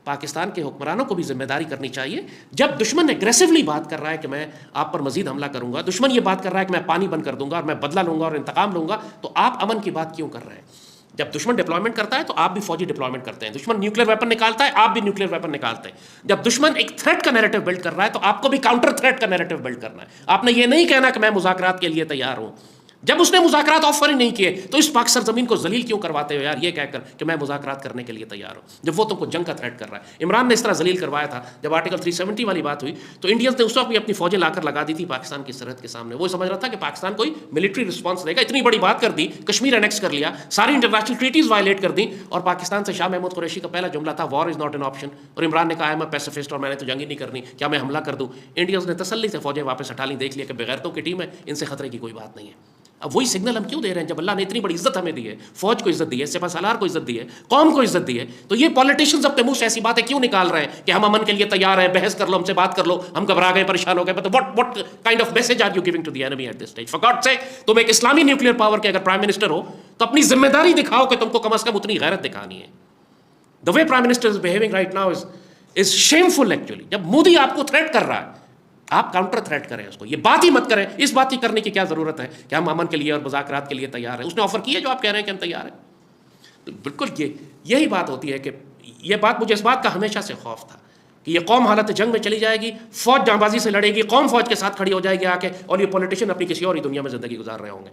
پاکستان کے حکمرانوں کو بھی ذمہ داری کرنی چاہیے. جب دشمن ایگریسولی بات کر رہا ہے کہ میں آپ پر مزید حملہ کروں گا, دشمن یہ بات کر رہا ہے کہ میں پانی بند کر دوں گا اور میں بدلہ لوں گا اور انتقام لوں گا, تو آپ امن کی بات کیوں کر رہے ہیں؟ جب دشمن ڈپلائمنٹ کرتا ہے تو آپ بھی فوجی ڈپلائمنٹ کرتے ہیں. دشمن نیوکلیر ویپن نکالتا ہے, آپ بھی نیوکلیر ویپن نکالتے ہیں. جب دشمن ایک تھریٹ کا نیریٹو بلڈ کر رہا ہے تو آپ کو بھی کاؤنٹر تھریٹ کا نیریٹو بلڈ کرنا ہے. آپ نے یہ نہیں کہنا کہ میں مذاکرات کے لیے تیار ہوں. جب اس نے مذاکرات آفر ہی نہیں کیے تو اس پاک سرزمین کو ذلیل کیوں کرواتے ہو یار یہ کہہ کر کہ میں مذاکرات کرنے کے لیے تیار ہوں, جب وہ تم کو جنگ کا تھریٹ کر رہا ہے. عمران نے اس طرح ذلیل کروایا تھا جب آرٹیکل 370 والی بات ہوئی تو انڈینز نے اس وقت بھی اپنی فوجیں لا کر لگا دی تھی پاکستان کی سرحد کے سامنے. وہ سمجھ رہا تھا کہ پاکستان کوئی ملٹری رسپانس دے گا. اتنی بڑی بات کر دی, کشمیر انیکس کر لیا, ساری انٹرنیشنل ٹریٹیز وائلیٹ کر دی, اور پاکستان سے شاہ محمود قریشی کا پہلا جملہ تھا وار از ناٹ این آپشن, اور عمران نے کہا میں پیسیفسٹ اور میں نے تو جنگ ہی نہیں کرنی, کیا میں حملہ کر دوں. انڈینز نے تسلی سے فوجیں واپس ہٹا لیں, دیکھ لیا کہ بغیرتوں کی ٹیم ہے, ان سے خطرے کی کوئی بات نہیں ہے. اب وہی سگنل ہم کیوں دے رہے ہیں جب اللہ نے اتنی بڑی عزت ہمیں دی ہے, فوج کو عزت دی ہے, سپہ سالار کو عزت دی ہے, قوم کو عزت دی ہے, تو یہ پولیٹیشنز اپنے منہ سے ایسی باتیں کیوں نکال رہے ہیں کہ ہم امن کے لیے تیار ہیں, بحث کر لو, ہم سے بات کر لو, ہم گھبرا گئے, پریشان ہو گئے. what kind of message are you giving to the enemy at this stage? For God's sake, تم ایک اسلامی نیوکلیر پاور کے اگر پرائم منسٹر ہو تو اپنی ذمہ داری دکھاؤ کہ تم کو کم از کم اتنی غیرت دکھانی ہے. The way Prime Minister is behaving right now is shameful actually. جب مودی آپ کو تھریٹ کر رہا ہے آپ کاؤنٹر تھریٹ کریں اس کو, یہ بات ہی مت کریں. اس بات ہی کرنے کی کیا ضرورت ہے کہ ہم امن کے لیے اور مذاکرات کے لیے تیار ہیں؟ اس نے آفر کی ہے جو آپ کہہ رہے ہیں کہ ہم تیار ہیں. تو بالکل یہی بات ہوتی ہے کہ یہ بات مجھے اس بات کا ہمیشہ سے خوف تھا کہ یہ قوم حالت جنگ میں چلی جائے گی, فوج جاں بازی سے لڑے گی, قوم فوج کے ساتھ کھڑی ہو جائے گی آ کے, اور یہ پولیٹیشین اپنی کسی اور ہی دنیا میں زندگی گزار رہے ہوں گے.